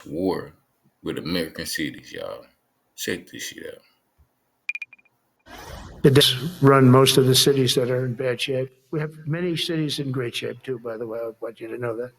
war with American cities, y'all. Check this shit out. It does run most of the cities that are in bad shape. We have many cities in great shape too, by the way. I want you to know that.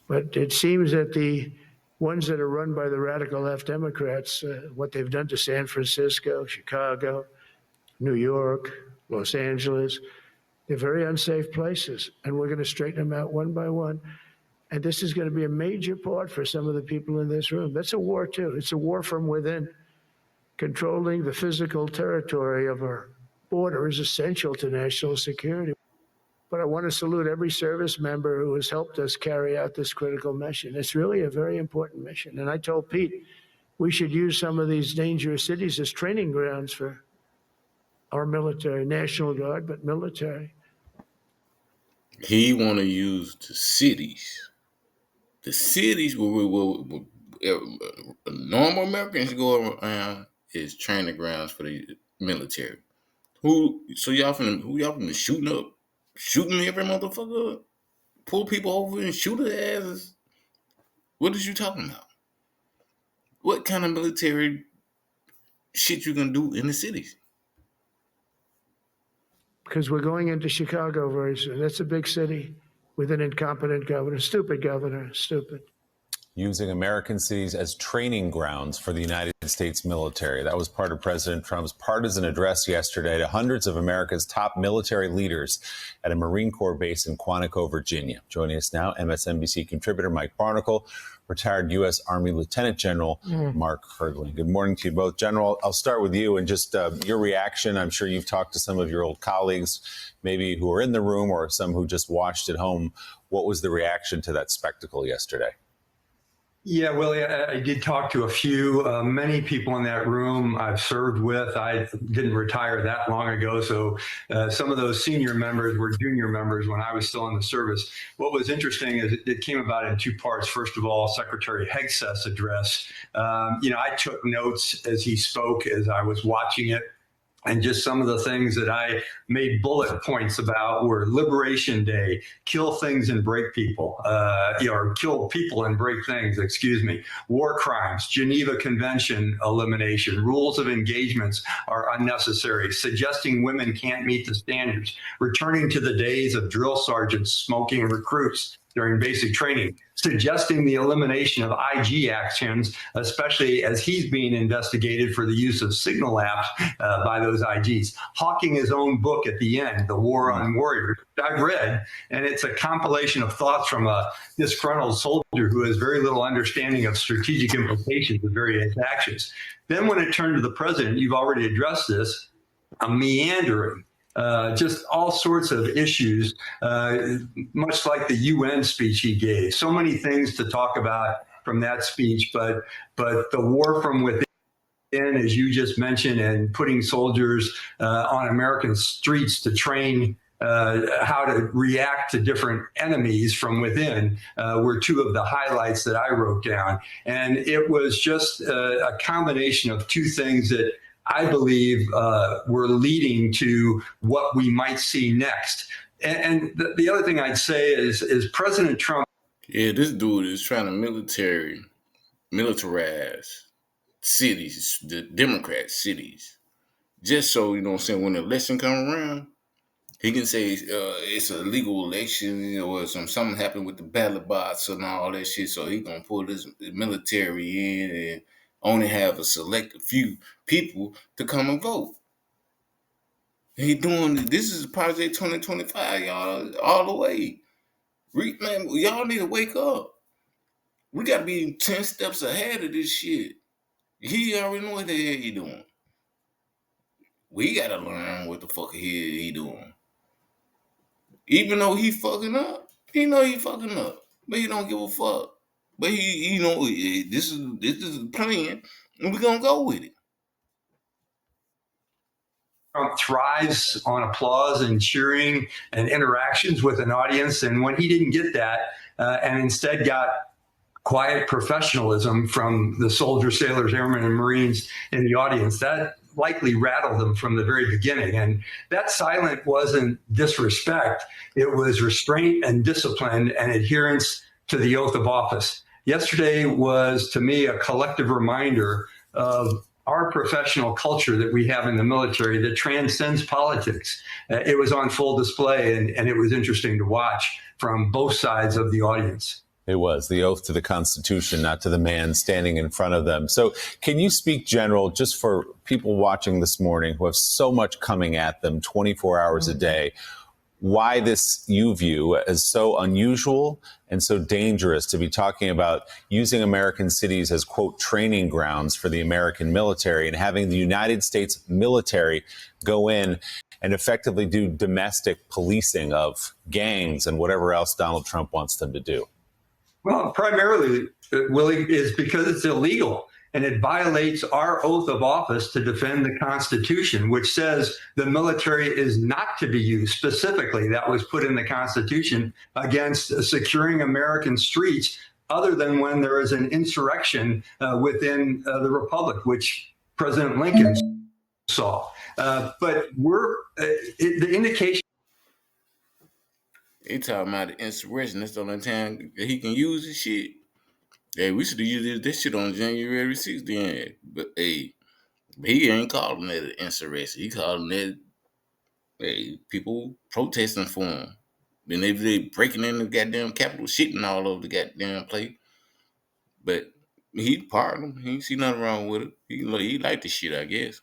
But it seems that the ones that are run by the radical left Democrats, what they've done to San Francisco, Chicago, New York, Los Angeles, they're very unsafe places. And we're going to straighten them out one by one. And this is going to be a major part for some of the people in this room. That's a war too. It's a war from within. Controlling the physical territory of our border is essential to national security. But I want to salute every service member who has helped us carry out this critical mission. It's really a very important mission. And I told Pete, we should use some of these dangerous cities as training grounds for our military, National Guard, but military. He want to use the cities. The cities where normal Americans go around is training grounds for the military. Who y'all finna shooting every motherfucker up? Pull people over and shoot their asses? What is you talking about? What kind of military shit you gonna do in the cities? Because we're going into Chicago very soon. That's a big city with an incompetent governor, stupid. Using American cities as training grounds for the United States military. That was part of President Trump's partisan address yesterday to hundreds of America's top military leaders at a Marine Corps base in Quantico, Virginia. Joining us now, MSNBC contributor Mike Barnicle, retired U.S. Army Lieutenant General Mark Hergling. Good morning to you both. General, I'll start with you and just your reaction. I'm sure you've talked to some of your old colleagues, maybe who are in the room or some who just watched at home. What was the reaction to that spectacle yesterday? Yeah, Willie, I did talk to a few, many people in that room I've served with. I didn't retire that long ago, so some of those senior members were junior members when I was still in the service. What was interesting is it came about in two parts. First of all, Secretary Hegseth's address. I took notes as he spoke as I was watching it. And just some of the things that I made bullet points about were Liberation Day, kill things and break people, or kill people and break things, war crimes, Geneva Convention elimination, rules of engagements are unnecessary, suggesting women can't meet the standards, returning to the days of drill sergeants smoking recruits during basic training, suggesting the elimination of IG actions, especially as he's being investigated for the use of signal apps by those IGs. Hawking his own book at the end, The War on Warriors, I've read, and it's a compilation of thoughts from a disgruntled soldier who has very little understanding of strategic implications of various actions. Then when it turned to the president, you've already addressed this, meandering. Just all sorts of issues, much like the UN speech he gave. So many things to talk about from that speech, but the war from within, as you just mentioned, and putting soldiers on American streets to train how to react to different enemies from within were two of the highlights that I wrote down. And it was just a combination of two things that I believe we're leading to what we might see next. And the other thing I'd say is President Trump. Yeah, this dude is trying to militarize cities, the Democrat cities. Just so, you know what I'm saying, when the election comes around, he can say it's a legal election, or something happened with the ballot box and all that shit. So he gonna pull this military in and only have a select few people to come and vote. He doing this is Project 2025, y'all, all the way. Man, y'all need to wake up. We gotta be 10 steps ahead of this shit. He already know what the hell he doing. We gotta learn what the fuck he doing. Even though he fucking up, he know he fucking up, but he don't give a fuck. But he know this is the plan, and we gonna go with it. Trump thrives on applause and cheering and interactions with an audience, and when he didn't get that, and instead got quiet professionalism from the soldiers, sailors, airmen, and Marines in the audience, that likely rattled them from the very beginning. And that silence wasn't disrespect. It was restraint and discipline and adherence to the oath of office. yesterday was, to me, a collective reminder of our professional culture that we have in the military that transcends politics. It was on full display, and it was interesting to watch from both sides of the audience. It was the oath to the Constitution, not to the man standing in front of them. So can you speak, General, just for people watching this morning who have so much coming at them 24 hours a day, why this you view as so unusual and so dangerous to be talking about using American cities as, quote, training grounds for the American military and having the United States military go in and effectively do domestic policing of gangs and whatever else Donald Trump wants them to do? Well, primarily, Willie, is because it's illegal and it violates our oath of office to defend the Constitution, which says the military is not to be used. Specifically, that was put in the Constitution against securing American streets other than when there is an insurrection within the Republic, which President Lincoln saw. But the indication. He talking about the insurrection. That's the only time he can use this shit. Hey, we should have used this shit on January 6th then. But hey, he ain't calling that an insurrection. He calling that people protesting for him. Then they breaking in the goddamn Capitol, shitting all over the goddamn place. But he pardoned him. He ain't see nothing wrong with it. He liked the shit, I guess.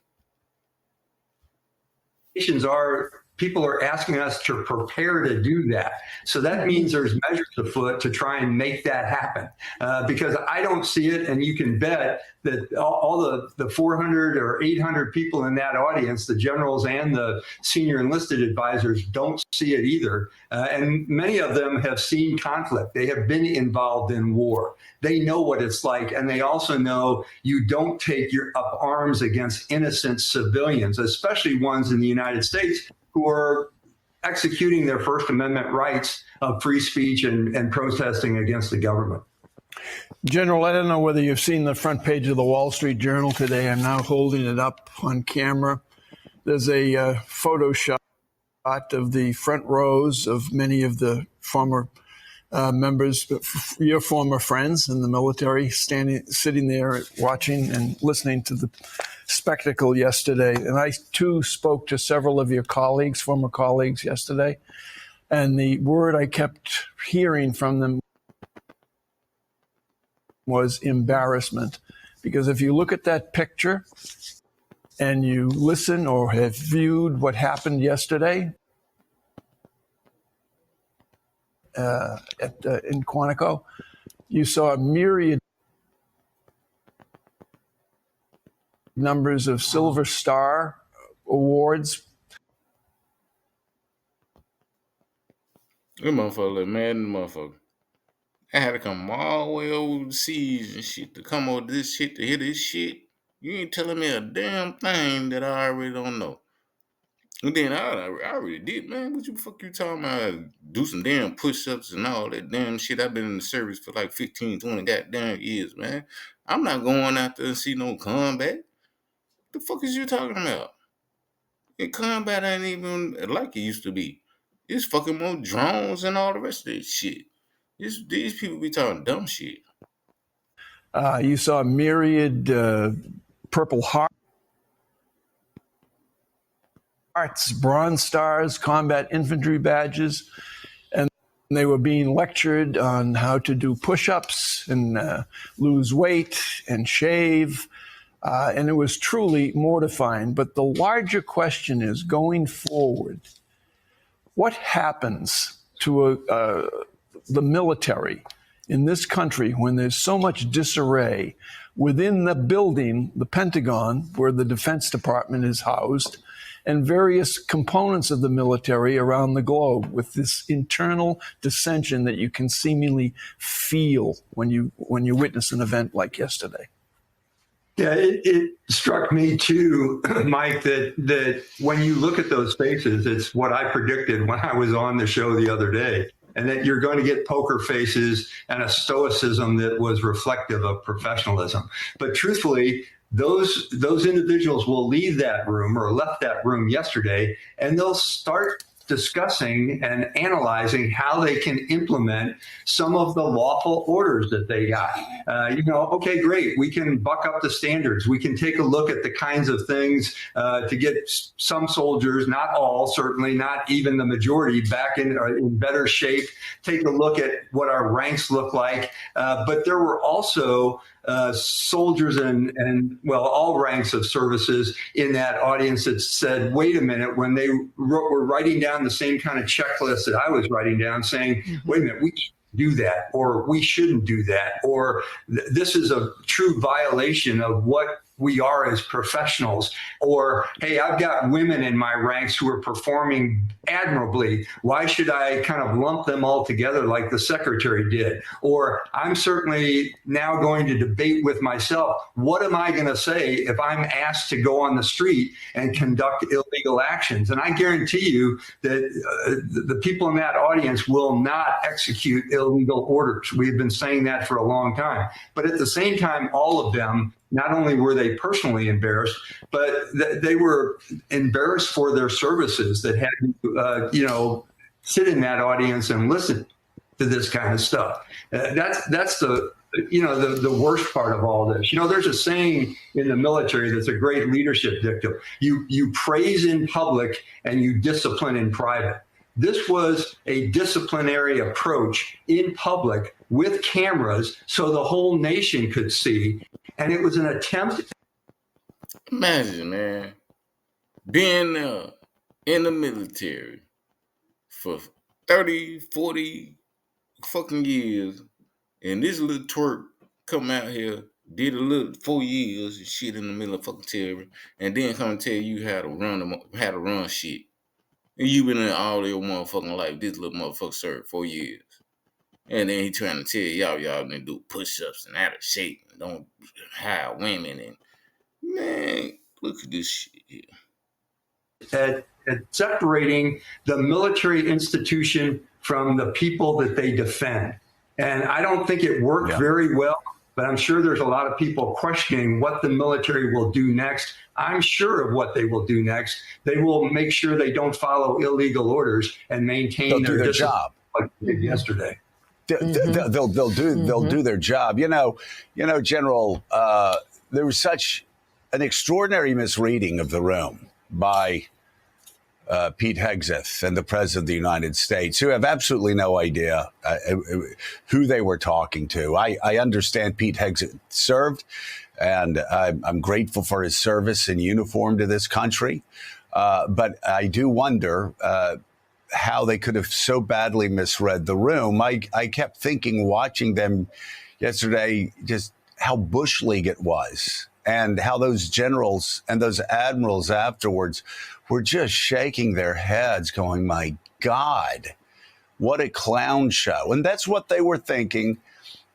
People are asking us to prepare to do that. So that means there's measures afoot to try and make that happen. Because I don't see it, and you can bet that all the 400 or 800 people in that audience, the generals and the senior enlisted advisors, don't see it either. And many of them have seen conflict. They have been involved in war. They know what it's like, and they also know you don't take up arms against innocent civilians, especially ones in the United States who are executing their First Amendment rights of free speech and protesting against the government. General, I don't know whether you've seen the front page of the Wall Street Journal today. I'm now holding it up on camera. There's a photo shot of the front rows of many of the former members, your former friends in the military, sitting there watching and listening to the spectacle yesterday. And I, too, spoke to several of your colleagues, former colleagues, yesterday. And the word I kept hearing from them was embarrassment. Because if you look at that picture and you listen or have viewed what happened yesterday in Quantico, you saw a myriad numbers of Silver Star awards. That motherfucker look mad in the motherfucker. I had to come all the way overseas and shit to come over this shit to hear this shit. You ain't telling me a damn thing that I already don't know. And then I already did, man. What the fuck you talking about? Do some damn push-ups and all that damn shit. I've been in the service for like 15, 20 goddamn years, man. I'm not going out there and see no combat. The fuck is you talking about? And combat ain't even like it used to be. It's fucking more drones and all the rest of this shit. These people be talking dumb shit. You saw a myriad Purple Hearts, Bronze Stars, combat infantry badges, and they were being lectured on how to do push-ups and lose weight and shave. And it was truly mortifying. But the larger question is, going forward, what happens to the military in this country when there's so much disarray within the building, the Pentagon, where the Defense Department is housed, and various components of the military around the globe, with this internal dissension that you can seemingly feel when you witness an event like yesterday? Yeah, it struck me too, Mike, that when you look at those faces, it's what I predicted when I was on the show the other day, and that you're going to get poker faces and a stoicism that was reflective of professionalism. But truthfully, those individuals will leave that room or left that room yesterday, and they'll start discussing and analyzing how they can implement some of the lawful orders that they got. Okay, great. We can buck up the standards. We can take a look at the kinds of things to get some soldiers, not all, certainly not even the majority, back in better shape. Take a look at what our ranks look like. But there were also soldiers and all ranks of services in that audience that said, wait a minute, when they were writing down the same kind of checklist that I was writing down, saying, wait a minute, we can't do that, or we shouldn't do that, or this is a true violation of what we are as professionals, or, hey, I've got women in my ranks who are performing admirably. Why should I kind of lump them all together like the secretary did? Or I'm certainly now going to debate with myself, what am I going to say if I'm asked to go on the street and conduct illegal actions? And I guarantee you that the people in that audience will not execute illegal orders. We've been saying that for a long time. But at the same time, all of them, not only were they personally embarrassed, but they were embarrassed for their services that had to, sit in that audience and listen to this kind of stuff. That's the worst part of all this. There's a saying in the military that's a great leadership dictum. You praise in public and you discipline in private. This was a disciplinary approach in public with cameras so the whole nation could see. And it was an attempt. Imagine, man, being in the military for 30, 40 fucking years, and this little twerp come out here, did a little 4 years and shit in the middle of fucking terror, and then come and tell you how to run shit. And you been in all your motherfucking life. This little motherfucker served 4 years. And then he trying to tell y'all need to do push-ups and out of shape and don't hire women. And man, look at this shit here. At separating the military institution from the people that they defend. And I don't think it worked very well, but I'm sure there's a lot of people questioning what the military will do next. I'm sure of what they will do next. They will make sure they don't follow illegal orders and maintain their job like they did yesterday. They'll do their job. General, there was such an extraordinary misreading of the room by Pete Hegseth and the President of the United States, who have absolutely no idea who they were talking to. I understand Pete Hegseth served, and I'm grateful for his service in uniform to this country. But I do wonder how they could have so badly misread the room. I kept thinking, watching them yesterday, just how Bush League it was, and how those generals and those admirals afterwards were just shaking their heads going, my God, what a clown show. And that's what they were thinking.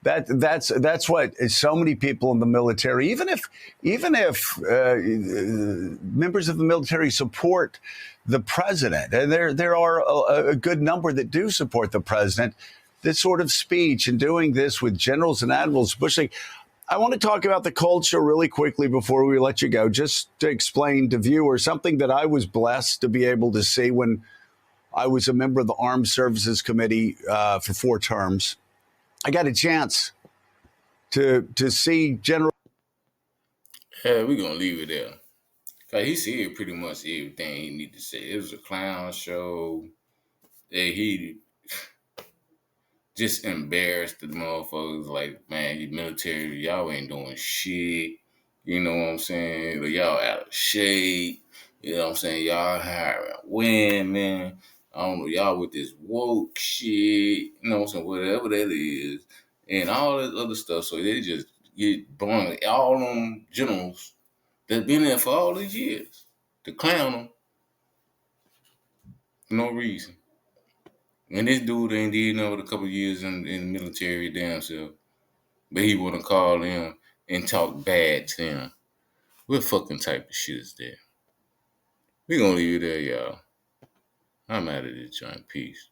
That's what so many people in the military, even if members of the military support the president, and there are a good number that do support the president, this sort of speech and doing this with generals and admirals, Bush League. I want to talk about the culture really quickly before we let you go, just to explain to viewers something that I was blessed to be able to see when I was a member of the Armed Services Committee for 4 terms. I got a chance to see General. We're going to leave it there. Because he said pretty much everything he needed to say. It was a clown show. He just embarrassed the motherfuckers. Like, man, you military, y'all ain't doing shit. You know what I'm saying? Y'all out of shape. You know what I'm saying? Y'all hiring women. I don't know, y'all with this woke shit. You know what I'm saying? Whatever that is. And all that other stuff. So they just get blowing all them generals that's been there for all these years to clown them for no reason. And this dude ain't did nothing with a couple of years in the military damn self. But he want to call them and talk bad to them. What fucking type of shit is that? We gonna leave it there, y'all. I'm out of this joint. Peace.